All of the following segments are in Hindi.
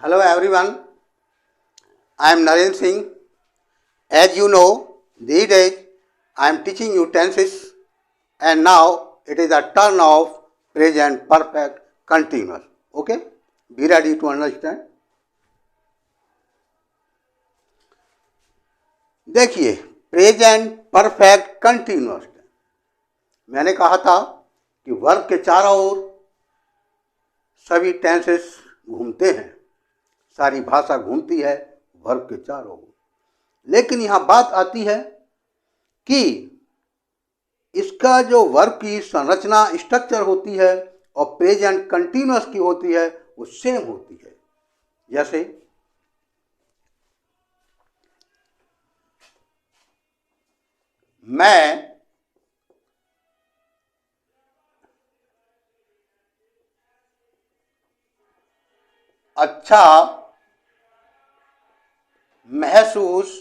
Hello everyone, I am Naren Singh. As you know, these days I am teaching you tenses and now it is a turn of present perfect continuous. Okay? Be ready to understand. देखिए प्रेजेंट परफेक्ट कंटिन्यूअस मैंने कहा था कि वर्ब के चारों ओर सभी टेंसेस घूमते हैं, सारी भाषा घूमती है वर्ब के चारों ओर। लेकिन यहाँ बात आती है कि इसका जो वर्ब की संरचना स्ट्रक्चर होती है और प्रेजेंट कंटिन्यूअस की होती है वो सेम होती है। जैसे मैं अच्छा महसूस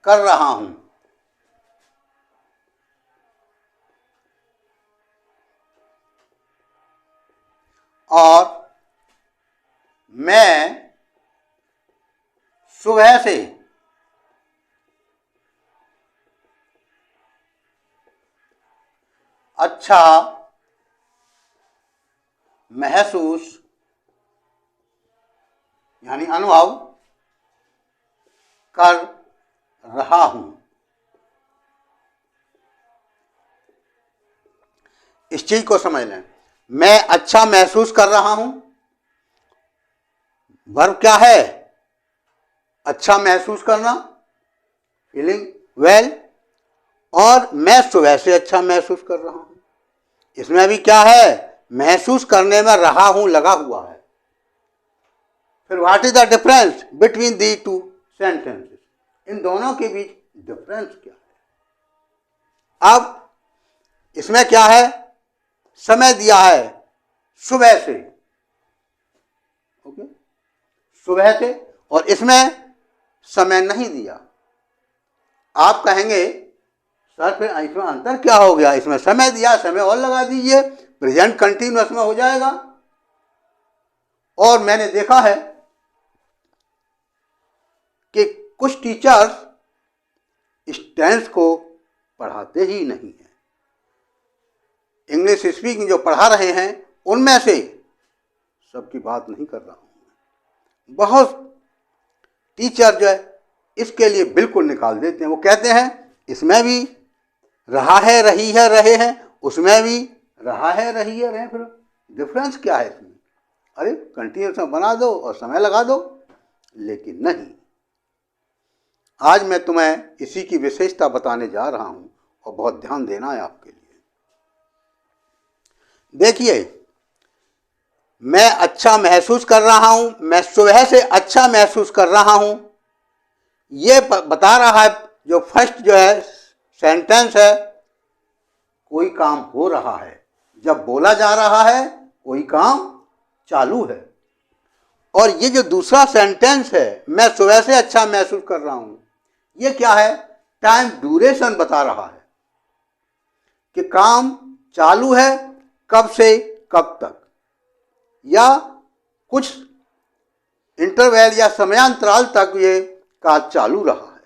कर रहा हूं। और मैं सुबह से अच्छा महसूस यानी अनुभव कर रहा हूं। इस चीज को समझ लें, मैं अच्छा महसूस कर रहा हूं। वर्ब क्या है? अच्छा महसूस करना, फीलिंग वेल। और मैं सुबह से अच्छा महसूस कर रहा हूं। इसमें भी क्या है? महसूस करने में रहा हूं लगा हुआ है। फिर what is the difference between the two sentences? इन दोनों के बीच डिफरेंस क्या है? अब इसमें क्या है? समय दिया है सुबह से, ओके, सुबह से, और इसमें समय नहीं दिया। आप कहेंगे सर फिर इसमें अंतर क्या हो गया? इसमें समय दिया, समय और लगा दीजिए, प्रेजेंट कंटिन्यूअस में हो जाएगा। और मैंने देखा है कि कुछ टीचर्स इस टेंस को पढ़ाते ही नहीं हैं। इंग्लिश स्पीकिंग जो पढ़ा रहे हैं उनमें से सबकी बात नहीं कर रहा हूं। बहुत टीचर जो है इसके लिए बिल्कुल निकाल देते हैं। वो कहते हैं इसमें भी रहा है, रही है, रहे हैं, उसमें भी रहा है, रही है, रहे। फिर डिफरेंस क्या है इसमें? अरे कंटिन्यूअस में बना दो और समय लगा दो। लेकिन नहीं, आज मैं तुम्हें इसी की विशेषता बताने जा रहा हूं और बहुत ध्यान देना है आपके लिए। देखिए, मैं अच्छा महसूस कर रहा हूं, मैं सुबह से अच्छा महसूस कर रहा हूं, ये बता रहा है जो फर्स्ट जो है सेंटेंस है, कोई काम हो रहा है। जब बोला जा रहा है कोई काम चालू है। और ये जो दूसरा सेंटेंस है, मैं सुबह से अच्छा महसूस कर रहा हूं, ये क्या है? टाइम ड्यूरेशन बता रहा है कि काम चालू है, कब से कब तक, या कुछ इंटरवल या समयांतराल तक ये कार्य चालू रहा है।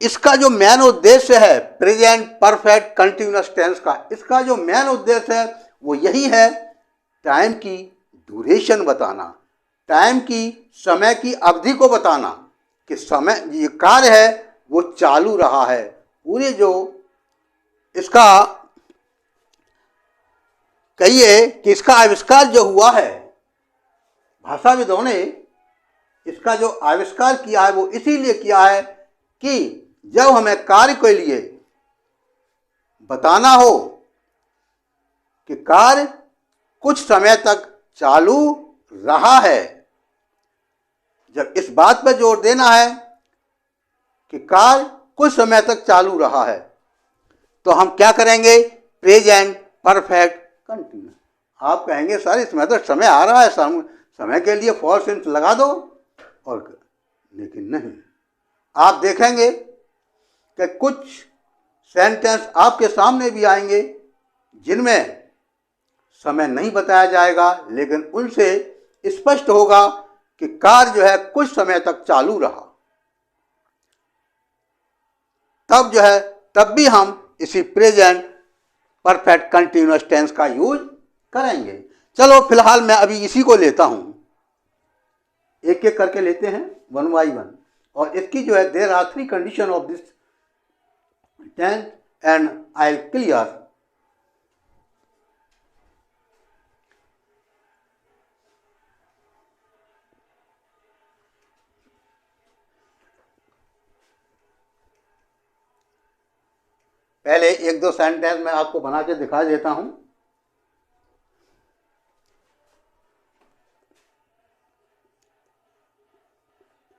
इसका जो मेन उद्देश्य है प्रेजेंट परफेक्ट कंटिन्यूअस टेंस का, इसका जो मेन उद्देश्य है वो यही है, टाइम की ड्यूरेशन बताना, टाइम की समय की अवधि को बताना कि समय ये कार्य है वो चालू रहा है। पूरे जो इसका कहिए कि इसका आविष्कार जो हुआ है, भाषाविदों ने इसका जो आविष्कार किया है वो इसीलिए किया है कि जब हमें कार्य के लिए बताना हो कि कार्य कुछ समय तक चालू रहा है, जब इस बात पर जोर देना है कि कार्य कुछ समय तक चालू रहा है, तो हम क्या करेंगे? Present perfect continuous. आप कहेंगे सर इसमें तो समय आ रहा है, समय के लिए फॉर सिंस लगा दो। और लेकिन नहीं, आप देखेंगे कि कुछ सेंटेंस आपके सामने भी आएंगे जिनमें समय नहीं बताया जाएगा, लेकिन उनसे स्पष्ट होगा कि कार्य जो है कुछ समय तक चालू रहा। तब जो है तब भी हम इसी प्रेजेंट परफेक्ट कंटिन्यूअस टेंस का यूज करेंगे। चलो फिलहाल मैं अभी इसी को लेता हूं, एक एक करके लेते हैं वन बाई वन। और इसकी जो है there are 3 condition of this tense and I will clear. पहले एक दो सेंटेंस मैं आपको बना के दिखा देता हूं।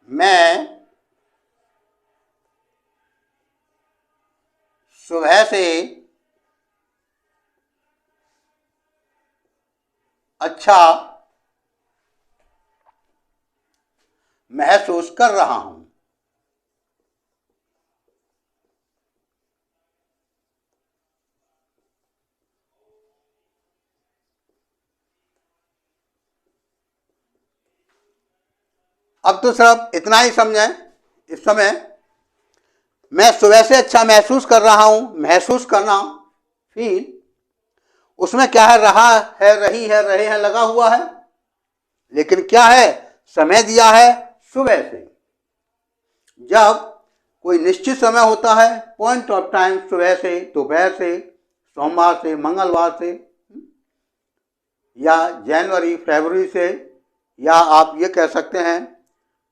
मैं सुबह से अच्छा महसूस कर रहा हूं। अब तो सिर्फ इतना ही समझें इस समय, मैं सुबह से अच्छा महसूस कर रहा हूं। महसूस करना, फील, उसमें क्या है, रहा है, रही है, रहे हैं लगा हुआ है, लेकिन क्या है, समय दिया है सुबह से। जब कोई निश्चित समय होता है, पॉइंट ऑफ टाइम, सुबह से, दोपहर से, सोमवार से, मंगलवार से, या जनवरी फरवरी से, या आप ये कह सकते हैं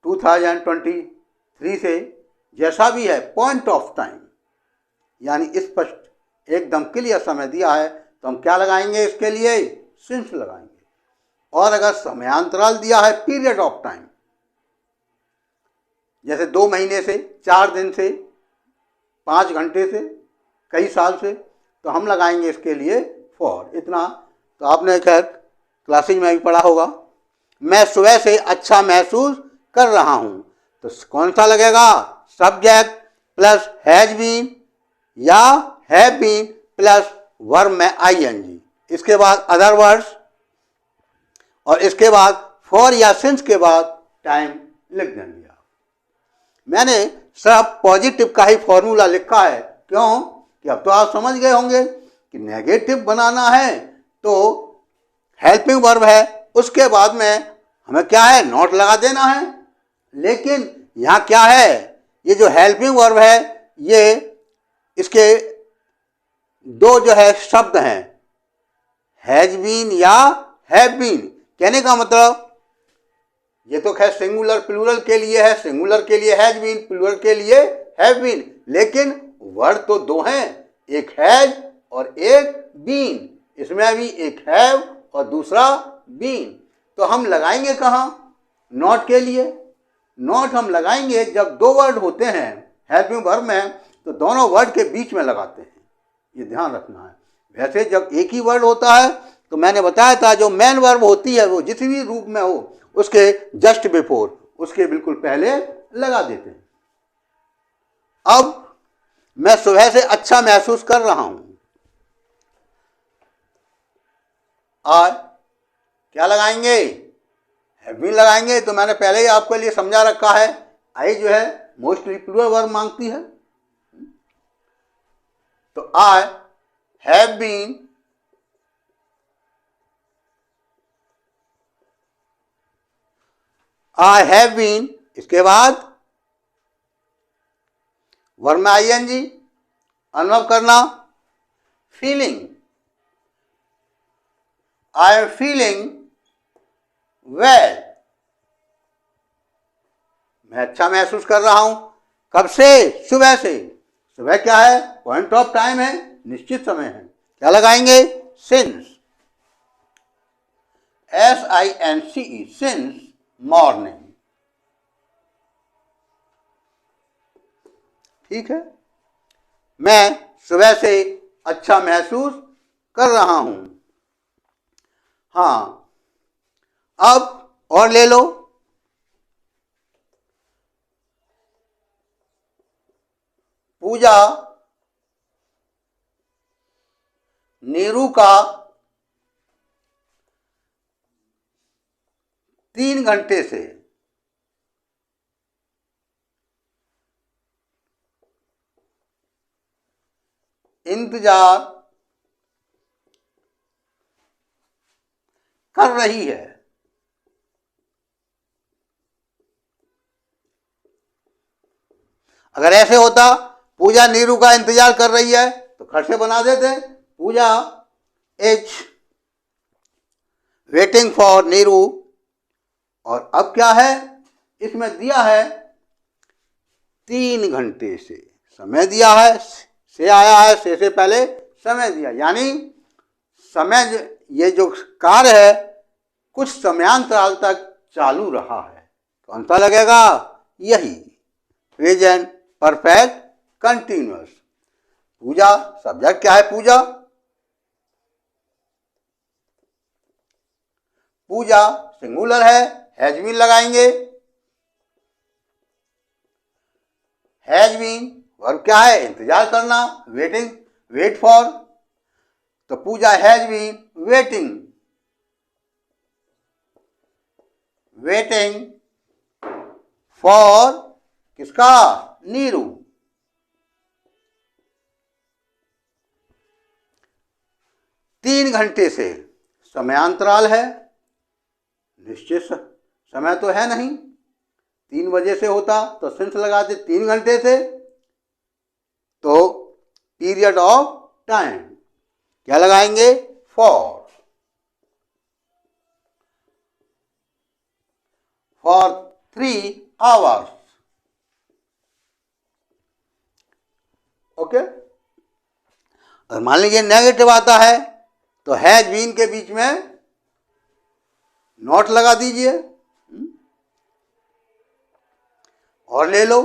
2023 से, जैसा भी है, पॉइंट ऑफ टाइम यानी स्पष्ट एकदम क्लियर समय दिया है, तो हम क्या लगाएंगे इसके लिए, सिंस लगाएंगे। और अगर समयांतराल दिया है, पीरियड ऑफ टाइम, जैसे 2 महीने से, 4 दिन से, 5 घंटे से, कई साल से, तो हम लगाएंगे इसके लिए फॉर। इतना तो आपने खैर क्लासेज में भी पढ़ा होगा। मैं सुबह से अच्छा महसूस कर रहा हूं, तो कौन सा लगेगा, सब्जेक्ट प्लस हैज बीन या हैव बीन प्लस वर्ब में आईएनजी, इसके बाद अदर वर्ड्स, और इसके बाद फॉर या सिंस के बाद टाइम लिख देंगे। मैंने सिर्फ पॉजिटिव का ही फॉर्मूला लिखा है, क्यों कि अब तो आप समझ गए होंगे कि नेगेटिव बनाना है तो हेल्पिंग वर्ब है, उसके बाद में हमें क्या है, नॉट लगा देना है। लेकिन यहाँ क्या है, ये जो हेल्पिंग वर्ब है, ये इसके 2 जो है शब्द हैं, हैज बीन या हैव बीन। कहने का मतलब, ये तो खैर सिंगुलर प्लूरल के लिए है, सिंगुलर के लिए हैज बीन, प्लूरल के लिए हैव बीन, लेकिन वर्ड तो 2 हैं, एक हैज और एक बीन। इसमें भी एक हैव और दूसरा बीन। तो हम लगाएंगे कहाँ, नॉट के लिए। नॉट हम लगाएंगे जब 2 वर्ड होते हैं हेल्पिंग वर्ब में, तो दोनों वर्ड के बीच में लगाते हैं, ये ध्यान रखना है। वैसे जब एक ही वर्ड होता है तो मैंने बताया था, जो मेन वर्ब होती है वो जिस भी रूप में हो, उसके जस्ट बिफोर, उसके बिल्कुल पहले लगा देते हैं। अब मैं सुबह से अच्छा महसूस कर रहा हूं, और क्या लगाएंगे, हैव बीन लगाएंगे। तो मैंने पहले ही आपके लिए समझा रखा है, आई जो है मोस्टली प्लूरल वर्ब मांगती है, तो I have been I have been, इसके बाद वर्ब में आईएनजी, अनुभव करना, feeling, I am feeling well, मैं अच्छा महसूस कर रहा हूं। कब से, सुबह से। सुबह क्या है, पॉइंट ऑफ टाइम है, निश्चित समय है, क्या लगाएंगे, सिंस, SINCE, सिंस मॉर्निंग। ठीक है, मैं सुबह से अच्छा महसूस कर रहा हूं। हाँ, अब और ले लो, पूजा नीरू का 3 घंटे से इंतजार कर रही है। अगर ऐसे होता पूजा नीरू का इंतजार कर रही है तो खट से बना देते, पूजा इज वेटिंग फॉर नीरू। और अब क्या है, इसमें दिया है 3 घंटे से, समय दिया है, से आया है, से पहले समय दिया, यानी समय, ये जो कार्य है कुछ समयांतराल तक चालू रहा है। कौन सा लगेगा, यही present perfect continuous. Pooja subject क्या है, पूजा, पूजा सिंगुलर है, हैज बीन लगाएंगे। हैज बीन वर्ब क्या है, इंतजार करना, वेटिंग, वेट फॉर, तो Pooja has been waiting, waiting for किसका, नीरू। तीन घंटे से समयांतराल है, निश्चित समय तो है नहीं, 3 बजे से होता तो सिंस लगाते 3 घंटे से, तो पीरियड ऑफ टाइम क्या लगाएंगे, फॉर 3 आवर्स। ओके, और मान लीजिए नेगेटिव आता है तो हैज बीन के बीच में नॉट लगा दीजिए और ले लो।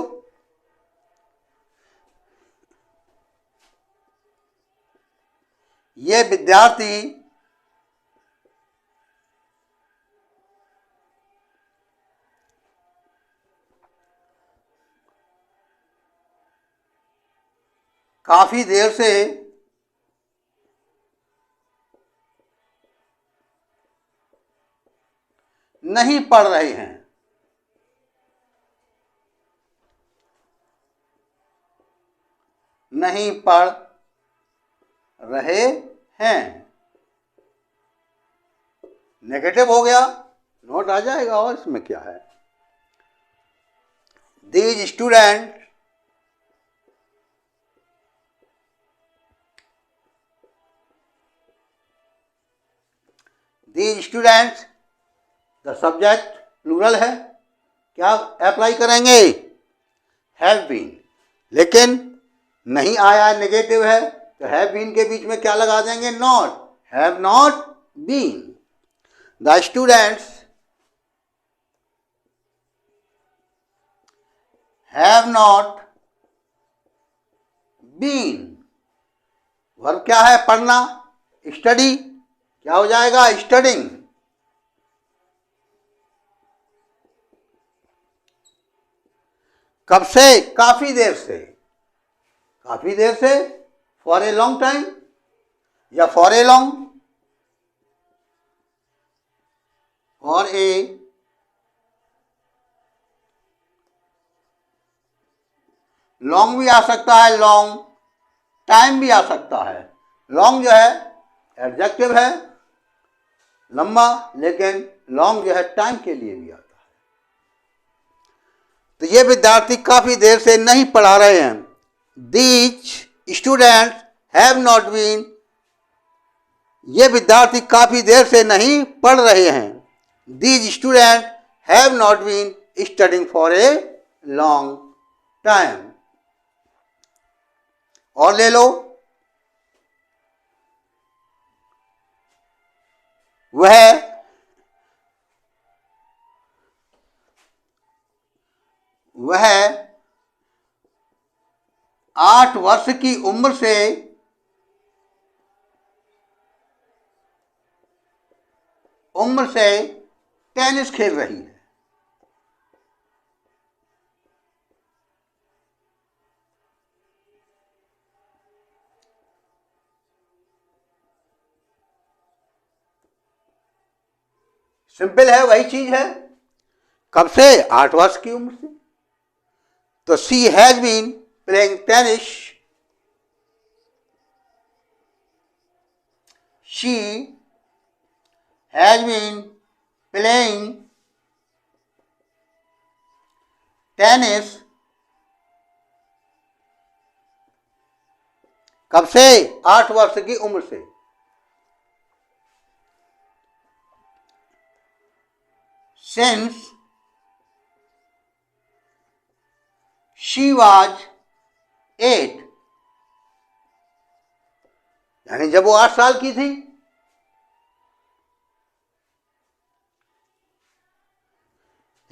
ये विद्यार्थी काफी देर से नहीं पढ़ रहे हैं, नहीं पढ़ रहे हैं, नेगेटिव हो गया, नोट आ जाएगा, और इसमें क्या है, these student these students, the subject plural है, क्या अप्लाई करेंगे, हैव बीन, लेकिन नहीं आया, नेगेटिव है, तो हैव बीन के बीच में क्या लगा देंगे, not, have not been. The students have not been, verb क्या है, पढ़ना, स्टडी, क्या हो जाएगा, स्टडिंग। कब से, काफी देर से, काफी देर से, फॉर ए लॉन्ग टाइम या for a long, for a long भी आ सकता है, लॉन्ग टाइम भी आ सकता है। लॉन्ग जो है एडजेक्टिव है, लंबा, लेकिन लॉन्ग जो है टाइम के लिए भी आता है। तो ये विद्यार्थी काफी देर से नहीं पढ़ा रहे हैं, these students have not been, ये विद्यार्थी काफी देर से नहीं पढ़ रहे हैं, these student have not been studying for a long time. और ले लो, वह 8 वर्ष की उम्र से टेनिस खेल रही है। सिंपल है, वही चीज है। कब से? 8 वर्ष की उम्र से। तो she has been playing tennis, she has been playing tennis. कब से? 8 वर्ष की उम्र से। सिंस शी वाज 8, यानी जब वो 8 साल की थी।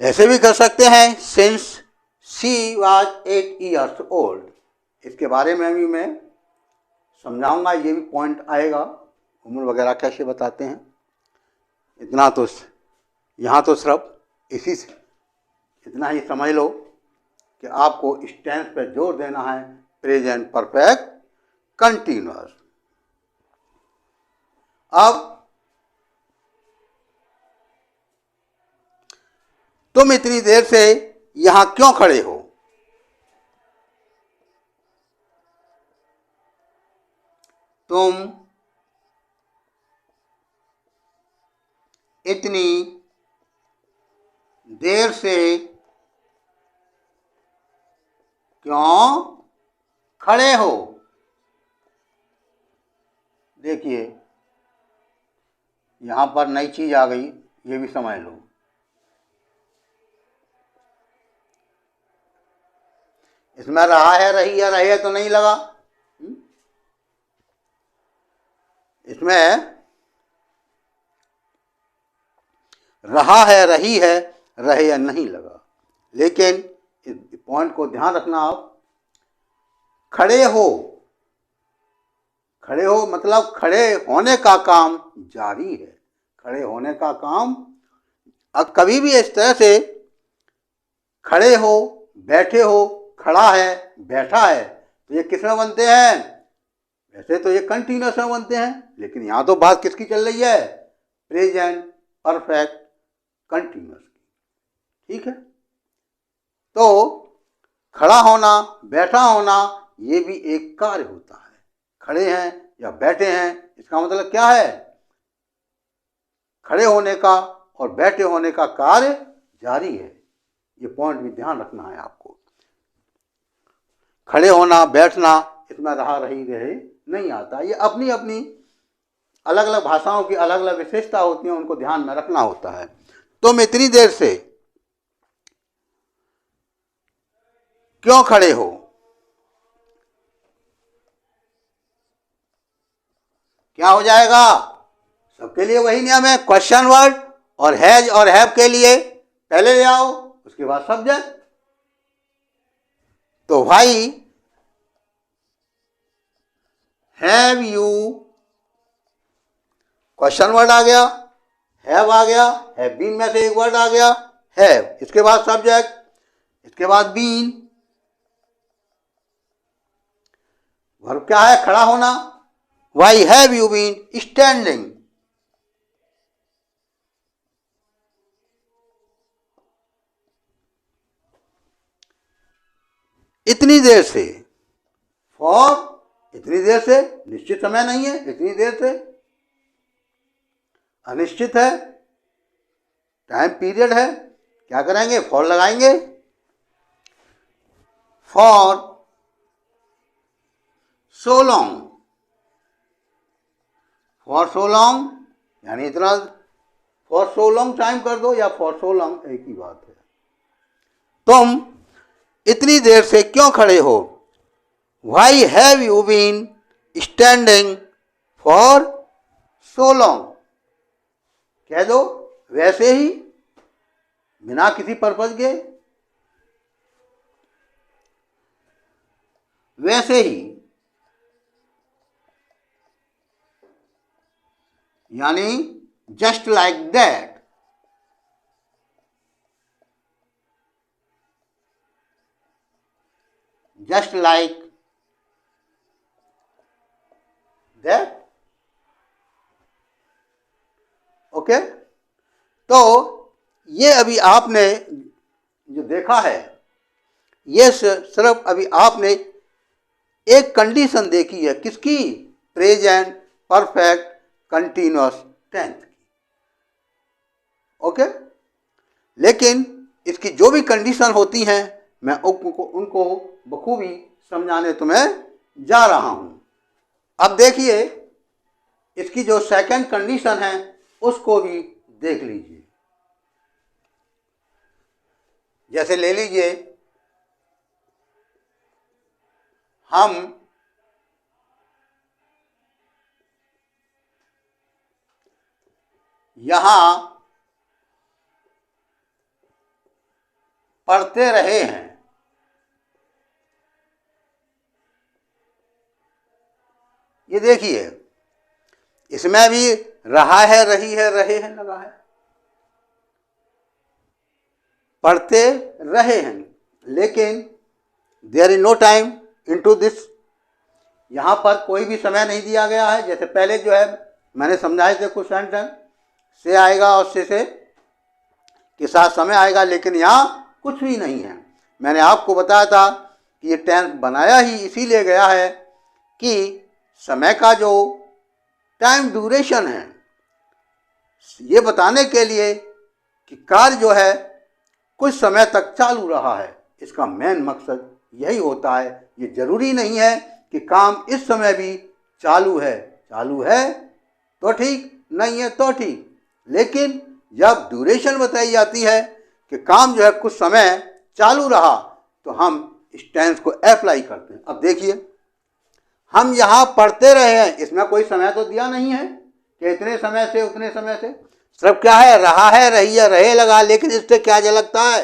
ऐसे भी कर सकते हैं, since she was 8 years old। इसके बारे में भी मैं समझाऊंगा, ये भी पॉइंट आएगा, उम्र वगैरह कैसे बताते हैं। इतना तो यहाँ तो सिर्फ इसी से इतना ही समझ लो कि आपको इस टेंस पर जोर देना है, प्रेजेंट परफेक्ट कंटिन्यूअस। अब तुम इतनी देर से यहां क्यों खड़े हो? तुम इतनी देर से क्यों खड़े हो? देखिए यहां पर नई चीज आ गई, ये भी समझ लो। इसमें रहा है, रही है, रहे तो नहीं लगा। इसमें रहा है, रही है, रहे या नहीं लगा। लेकिन इस पॉइंट को ध्यान रखना आप, खड़े हो, खड़े हो मतलब खड़े होने का काम जारी है, खड़े होने का काम। अब कभी भी इस तरह से खड़े हो, बैठे हो, खड़ा है, बैठा है, तो ये किस में बनते हैं? वैसे तो ये कंटिन्यूअस में बनते हैं, लेकिन यहां तो बात किसकी चल रही है? प्रेजेंट परफेक्ट कंटिन्यूअस की। ठीक है, तो खड़ा होना, बैठा होना, ये भी एक कार्य होता है। खड़े हैं या बैठे हैं, इसका मतलब क्या है? खड़े होने का और बैठे होने का कार्य जारी है। ये पॉइंट भी ध्यान रखना है आपको। खड़े होना, बैठना, इसमें रहा, रही, रहे नहीं आता। ये अपनी अपनी अलग अलग भाषाओं की अलग अलग विशेषता होती है, उनको ध्यान में रखना होता है। तुम इतनी देर से क्यों खड़े हो? क्या हो जाएगा? सबके लिए वही नियम है, क्वेश्चन वर्ड और हैज और हैव के लिए पहले ले आओ, उसके बाद सब्जेक्ट। तो भाई हैव यू, क्वेश्चन वर्ड आ गया, हैव आ गया, हैव बीन में से एक वर्ड आ गया हैव, इसके बाद सब्जेक्ट, इसके बाद बीन। वर्ब क्या है? खड़ा होना। Why have you been standing? इतनी देर से, फॉर इतनी देर से निश्चित समय नहीं है, इतनी देर से अनिश्चित है, टाइम पीरियड है। क्या करेंगे? फॉर लगाएंगे। For so long, for so long यानी इतना, फॉर सो लॉन्ग टाइम कर दो या फॉर सो लॉन्ग, एक ही बात है। तुम इतनी देर से क्यों खड़े हो? Why have you been standing for so long? कह दो वैसे ही, बिना किसी पर्पज के, वैसे ही, यानी just like that. Just like that. Okay, तो ये अभी आपने जो देखा है, ये सिर्फ अभी आपने एक कंडीशन देखी है, किसकी? प्रेजेंट परफेक्ट कंटिन्यूअस टेंस की। ओके, लेकिन इसकी जो भी कंडीशन होती हैं मैं उनको बखूबी समझाने तुम्हें जा रहा हूं। अब देखिए, इसकी जो सेकंड कंडीशन है उसको भी देख लीजिए। जैसे ले लीजिए, हम यहां पढ़ते रहे हैं। ये देखिए, इसमें भी रहा है, रही है, रहे हैं लगा है। पढ़ते रहे हैं, लेकिन there is no time into this. यहां पर कोई भी समय नहीं दिया गया है। जैसे पहले जो है मैंने समझाए थे कुछ सेंटेंस, से आएगा और से के साथ समय आएगा, लेकिन यहाँ कुछ भी नहीं है। मैंने आपको बताया था कि ये टेंस बनाया ही इसीलिए गया है कि समय का जो टाइम ड्यूरेशन है, ये बताने के लिए कि कार्य जो है कुछ समय तक चालू रहा है। इसका मेन मकसद यही होता है। ये जरूरी नहीं है कि काम इस समय भी चालू है। चालू है तो ठीक, नहीं है तो ठीक, लेकिन जब ड्यूरेशन बताई जाती है कि काम जो है कुछ समय चालू रहा, तो हम इस टेंस को अप्लाई करते हैं। अब देखिए, हम यहाँ पढ़ते रहे हैं, इसमें कोई समय तो दिया नहीं है कि इतने समय से उतने समय से। सिर्फ क्या है, रहा है, रही है, रहे लगा, लेकिन इससे क्या झलकता है?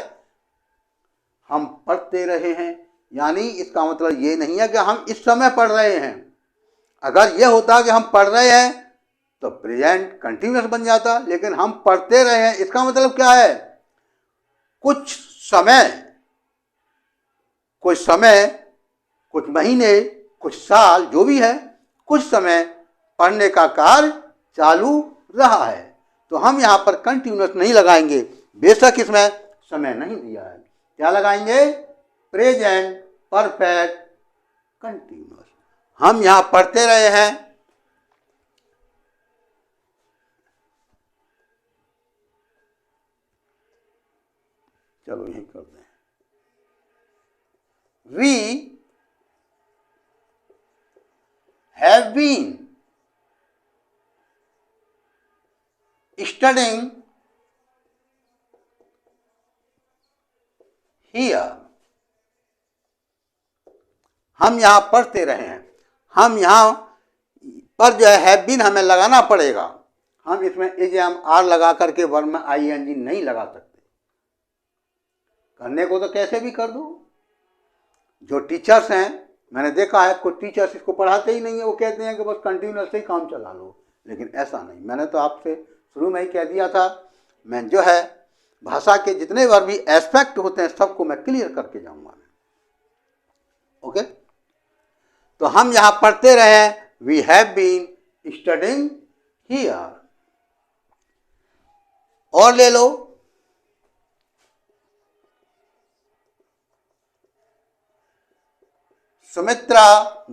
हम पढ़ते रहे हैं, यानी इसका मतलब ये नहीं है कि हम इस समय पढ़ रहे हैं। अगर ये होता कि हम पढ़ रहे हैं तो प्रेजेंट कंटिन्यूअस बन जाता, लेकिन हम पढ़ते रहे हैं, इसका मतलब क्या है? कुछ समय, कुछ महीने, कुछ साल, जो भी है, कुछ समय पढ़ने का कार्य चालू रहा है। तो हम यहाँ पर कंटिन्यूअस नहीं लगाएंगे, बेशक इसमें समय नहीं दिया है। क्या लगाएंगे? Present perfect continuous. हम यहाँ पढ़ते रहे हैं, चलो यही कर दें। We have been studying here। हम यहां पढ़ते रहे हैं। हम यहां पर जो है हैव बीन हमें लगाना पड़ेगा। हम इसमें इज एम आर लगा करके वर्ब में आईएनजी नहीं लगा सकते। करने को तो कैसे भी कर दो। जो टीचर्स हैं, मैंने देखा है कुछ टीचर्स इसको पढ़ाते ही नहीं है, वो कहते हैं कि बस कंटिन्यूअस ही काम चला लो, लेकिन ऐसा नहीं। मैंने तो आपसे शुरू में ही कह दिया था, मैं जो है भाषा के जितने वर्ब भी एस्पेक्ट होते हैं सबको मैं क्लियर करके जाऊंगा। ओके, तो हम यहां पढ़ते रहे, we have been studying here. और ले लो, सुमित्रा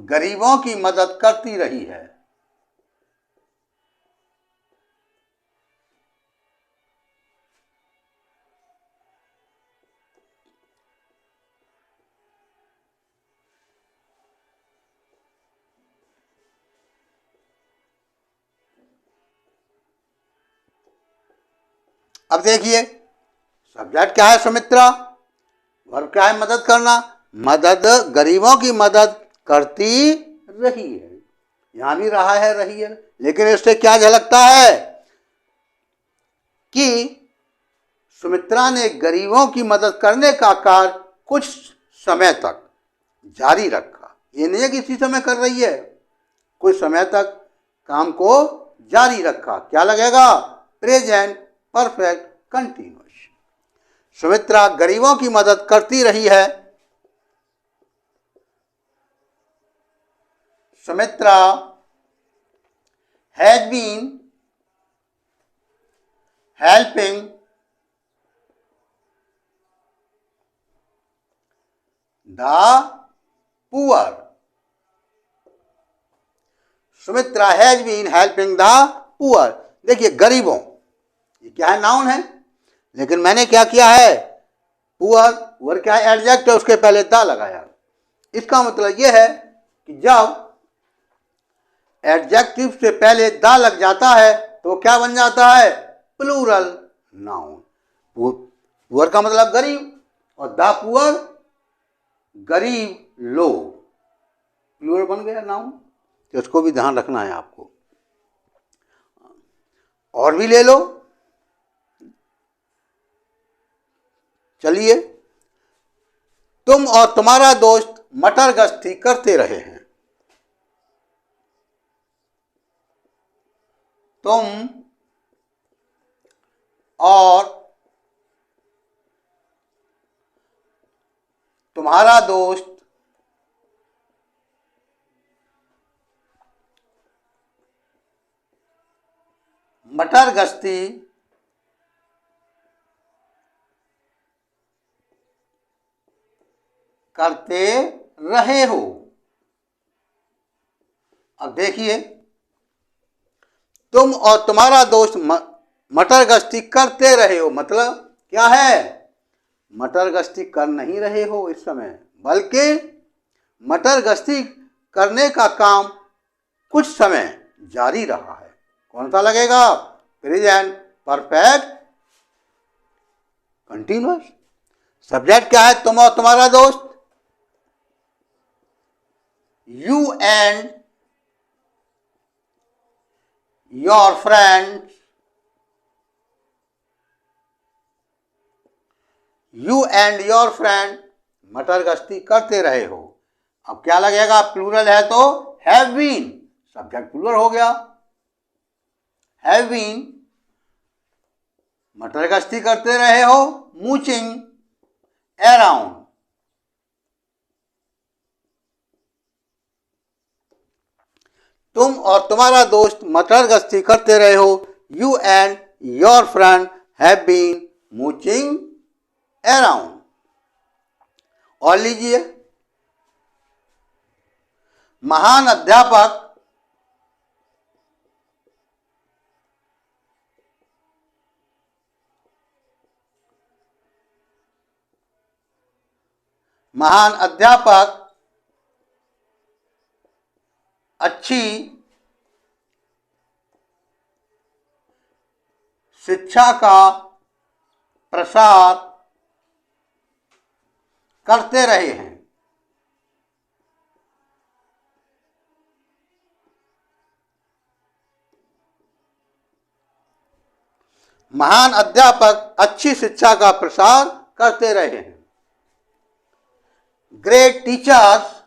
गरीबों की मदद करती रही है। अब देखिए, सब्जेक्ट क्या है? सुमित्रा। वर्ब क्या है? मदद करना। मदद, गरीबों की मदद करती रही है। यहां भी रहा है, रही है, लेकिन इससे क्या झलकता है कि सुमित्रा ने गरीबों की मदद करने का कार्य कुछ समय तक जारी रखा। ये नहीं है कि इसी समय कर रही है, कुछ समय तक काम को जारी रखा। क्या लगेगा? Present perfect continuous. सुमित्रा गरीबों की मदद करती रही है। Sumitra helping the poor. Sumitra has been helping the poor. देखिए गरीबों, ये क्या है, नाउन है, लेकिन मैंने क्या किया है, पुअर, पुअर क्या है, एडजेक्ट है, उसके पहले द लगाया। इसका मतलब यह है कि जब एडजेक्टिव से पहले द लग जाता है तो क्या बन जाता है, प्लूरल नाउन। पुअर का मतलब गरीब, और द पुअर गरीब लोग, प्लूरल बन गया नाउन। तो इसको भी ध्यान रखना है आपको। और भी ले लो, चलिए, तुम और तुम्हारा दोस्त मटर गश्ती करते रहे हैं। तुम और तुम्हारा दोस्त मटर गश्ती करते रहे हो। अब देखिए, तुम और तुम्हारा दोस्त मटर गश्ती करते रहे हो, मतलब क्या है, मटर गश्ती कर नहीं रहे हो इस समय, बल्कि मटर गश्ती करने का काम कुछ समय जारी रहा है। कौन सा लगेगा, प्रेजेंट परफेक्ट कंटिन्यूअस। सब्जेक्ट क्या है, तुम और तुम्हारा दोस्त, you and your friends, you and your friend मटर गश्ती करते रहे हो। अब क्या लगेगा, प्लूरल है तो हैव बीन, सब्जेक्ट प्लूरल हो गया, हैव बीन मटर गश्ती करते रहे हो, मूचिंग अराउंड। तुम और तुम्हारा दोस्त मटर गश्ती करते रहे हो, you and your friend have been mooching around. और लीजिए, महान अध्यापक अच्छी शिक्षा का प्रसार करते रहे हैं। महान अध्यापक अच्छी शिक्षा का प्रसार करते रहे हैं। ग्रेट टीचर्स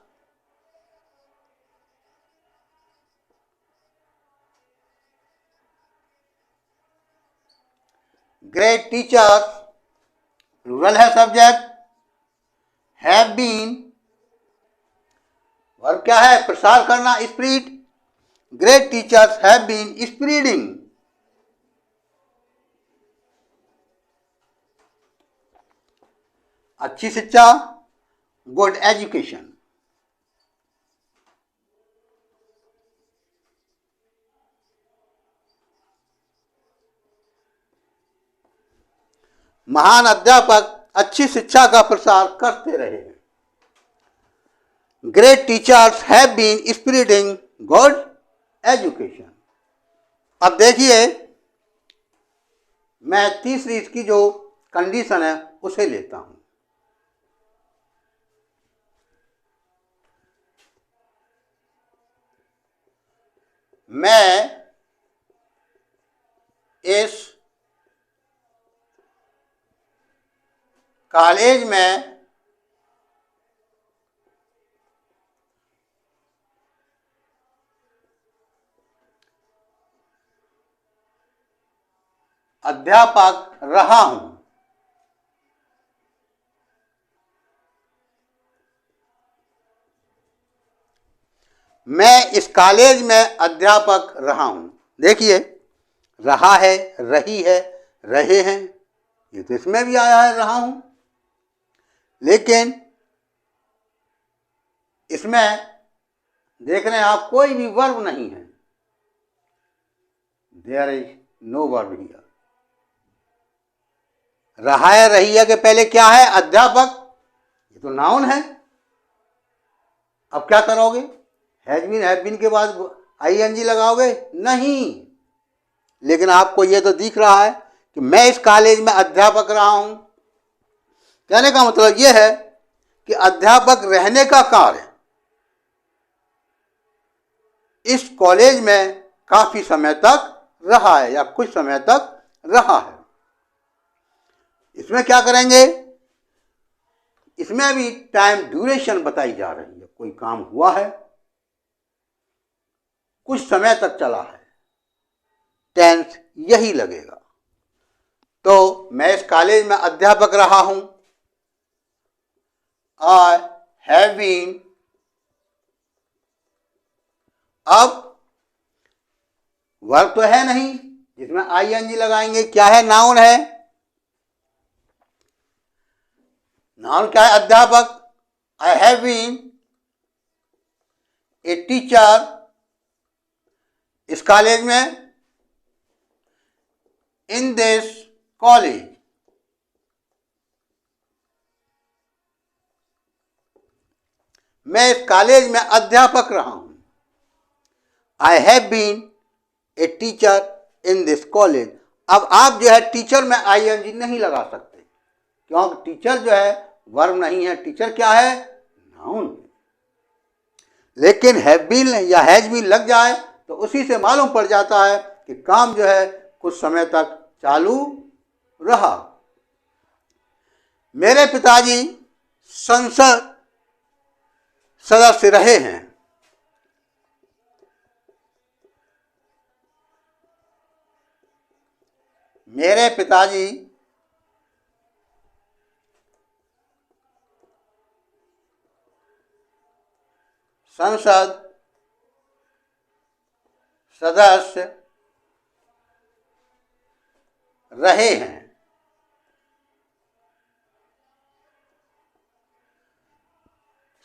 प्लूरल है, सब्जेक्ट हैव बीन, वर्ब क्या है, प्रसार करना, spread. Great teachers have been spreading. अच्छी शिक्षा, गुड एजुकेशन। महान अध्यापक अच्छी शिक्षा का प्रसार करते रहे हैं। Great teachers have been spreading good education. अब देखिए, मैं तीसरी इसकी जो कंडीशन है उसे लेता हूं। मैं इस कॉलेज में अध्यापक रहा हूं। मैं इस कॉलेज में अध्यापक रहा हूं। देखिए, रहा है, रही है, रहे हैं, ये तो इसमें भी आया है रहा हूं, लेकिन इसमें देख रहे हैं आप कोई भी वर्ब नहीं है, there is no verb here. रहा है रही है के पहले क्या है? अध्यापक, ये तो नाउन है। अब क्या करोगे? हैव बीन के बाद आईएनजी लगाओगे? नहीं। लेकिन आपको ये तो दिख रहा है कि मैं इस कॉलेज में अध्यापक रहा हूं। कहने का मतलब यह है कि अध्यापक रहने का कार्य इस कॉलेज में काफी समय तक रहा है या कुछ समय तक रहा है। इसमें क्या करेंगे? इसमें भी टाइम ड्यूरेशन बताई जा रही है, कोई काम हुआ है, कुछ समय तक चला है, टेंस यही लगेगा। तो मैं इस कॉलेज में अध्यापक रहा हूं, आई हैव बीन। अब वर्ब तो है नहीं जिसमें आईएनजी लगाएंगे, क्या है? नाउन है। नाउन क्या है? अध्यापक। I have been a teacher इस कॉलेज में, इन दिस कॉलेज। मैं इस कॉलेज में अध्यापक रहा हूं। I have been a teacher in this college. अब आप जो है टीचर में आईएनजी नहीं लगा सकते, क्योंकि टीचर जो है वर्ब नहीं है, टीचर क्या है? नाउन। लेकिन हैव बीन या हैज बीन लग जाए तो उसी से मालूम पड़ जाता है कि काम जो है कुछ समय तक चालू रहा। मेरे पिताजी संसद सदस्य रहे हैं। मेरे पिताजी संसद सदस्य रहे हैं।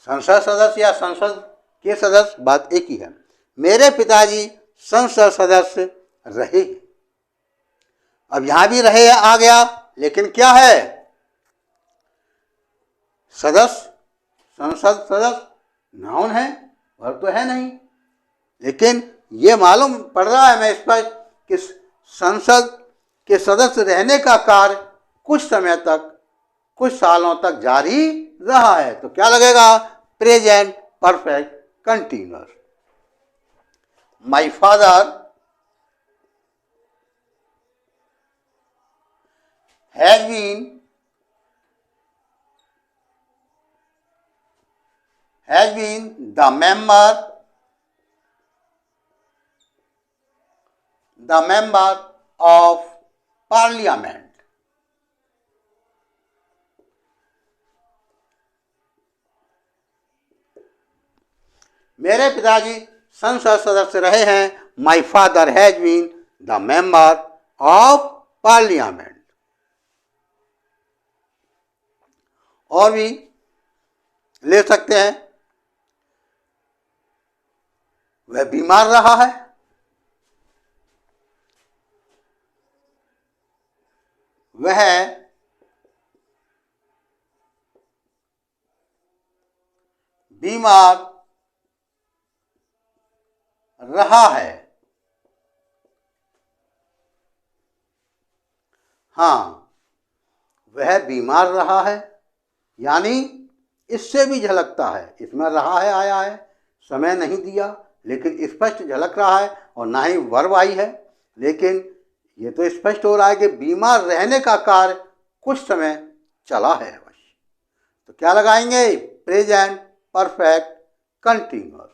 संसद सदस्य या संसद के सदस्य, बात एक ही है। मेरे पिताजी संसद सदस्य रहे। अब यहां भी रहे आ गया, लेकिन क्या है? सदस्य, संसद सदस्य नाउन है, वर्ब तो है नहीं। लेकिन ये मालूम पड़ रहा है मैं इस पर कि संसद के सदस्य रहने का कार्य कुछ समय तक, कुछ सालों तक जारी रहा है। तो क्या लगेगा? Present perfect continuous. My father has been the member of parliament। मेरे पिताजी संसद सदस्य रहे हैं। My father has been the member of parliament. और भी ले सकते हैं, वह बीमार रहा है। वह बीमार रहा है। हाँ, वह बीमार रहा है, यानी इससे भी झलकता है। इसमें रहा है आया है, समय नहीं दिया, लेकिन स्पष्ट झलक रहा है, और ना ही वर्ब आई है, लेकिन ये तो स्पष्ट हो रहा है कि बीमार रहने का कार्य कुछ समय चला है अवश्य। तो क्या लगाएंगे? Present perfect continuous.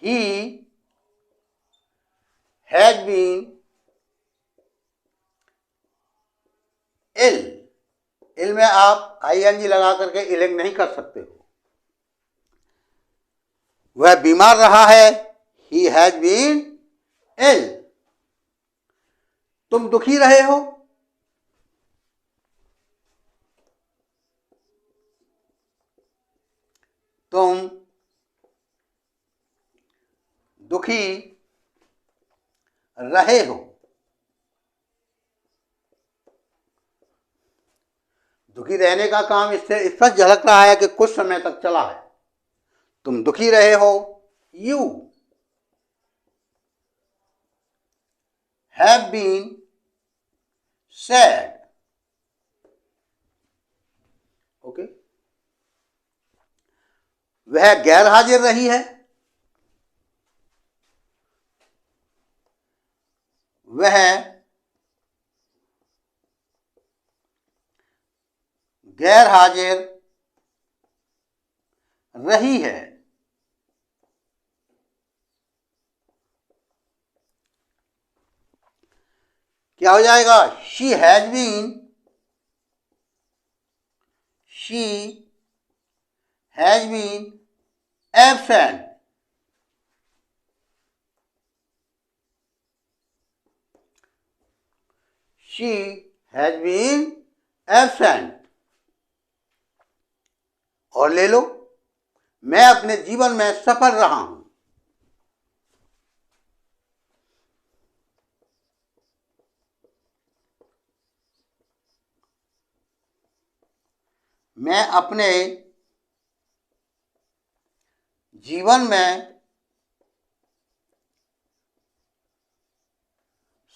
He has been ill. Ill में आप आईएनजी लगा करके इलिंग नहीं कर सकते हो। वह बीमार रहा है, ही हैज बीन इल। तुम दुखी रहे हो, तुम दुखी रहे हो। दुखी रहने का काम इससे स्पष्ट झलक रहा है कि कुछ समय तक चला है। तुम दुखी रहे हो, you have been sad. Okay, वह गैर हाजिर रही है, वह गैर हाजिर रही है। क्या हो जाएगा? She has been absent. She has been absent. और ले लो, मैं अपने जीवन में सफल रहा हूं। मैं अपने जीवन में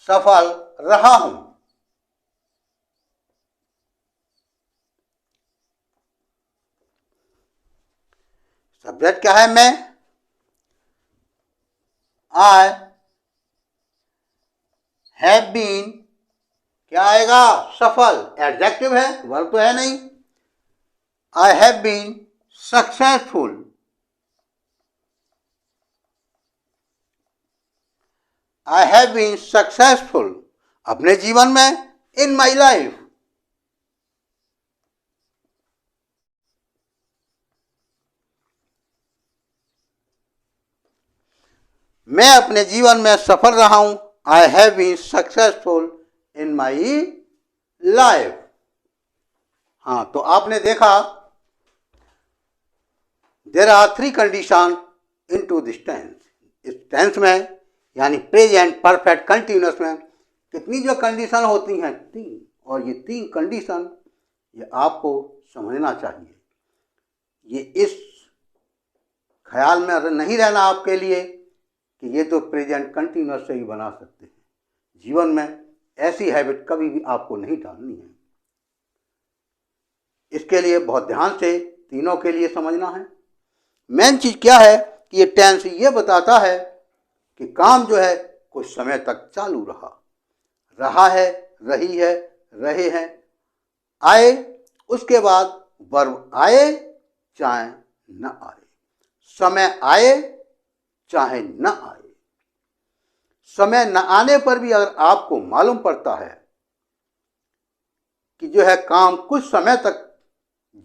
सफल रहा हूं। सब्जेक्ट क्या है? मैं। आई हैव बीन, क्या आएगा? सफल। एडजेक्टिव है, वर्ब तो है नहीं। I have been successful. I have been successful अपने जीवन में, इन माई लाइफ। मैं अपने जीवन में सफल रहा हूं। I have been successful in my life. हाँ, तो आपने देखा there are 3 condition in to this tense. इस टेंस में यानी प्रेजेंट परफेक्ट कंटिन्यूअस में कितनी जो कंडीशन होती हैं? 3। और ये 3 कंडीशन ये आपको समझना चाहिए। ये इस ख्याल में नहीं रहना आपके लिए कि ये तो प्रेजेंट कंटिन्यूअस से ही बना सकते हैं। जीवन में ऐसी हैबिट कभी भी आपको नहीं डालनी है। इसके लिए बहुत ध्यान से तीनों के लिए समझना है। मेन चीज क्या है कि ये टेंस ये बताता है कि काम जो है कुछ समय तक चालू रहा है, रही है, रहे हैं, आए, उसके बाद वर्ब आए चाहे न आए, समय आए चाहे न आए। समय न आने पर भी अगर आपको मालूम पड़ता है कि जो है काम कुछ समय तक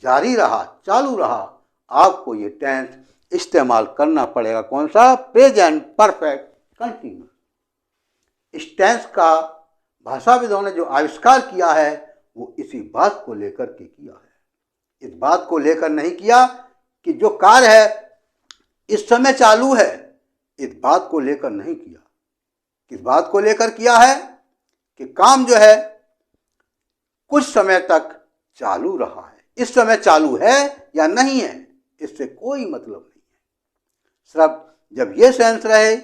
जारी रहा, चालू रहा, आपको ये टेंस इस्तेमाल करना पड़ेगा। कौन सा? Present perfect continuous. इस टेंस का भाषाविदों ने जो आविष्कार किया है वो इसी बात को लेकर के किया है। इस बात को लेकर नहीं किया कि जो कार्य है इस समय चालू है, इस बात को लेकर नहीं किया। किस बात को लेकर किया है कि काम जो है कुछ समय तक चालू रहा है। इस समय चालू है या नहीं है इससे कोई मतलब नहीं है। सिर्फ जब ये सेंस रहे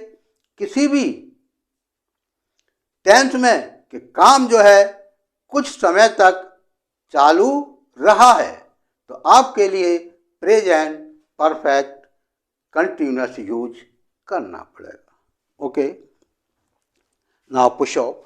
किसी भी टेंस में कि काम जो है कुछ समय तक चालू रहा है, तो आपके लिए प्रेजेंट परफेक्ट कंटिन्यूअस यूज करना पड़ेगा। Okay, now push up.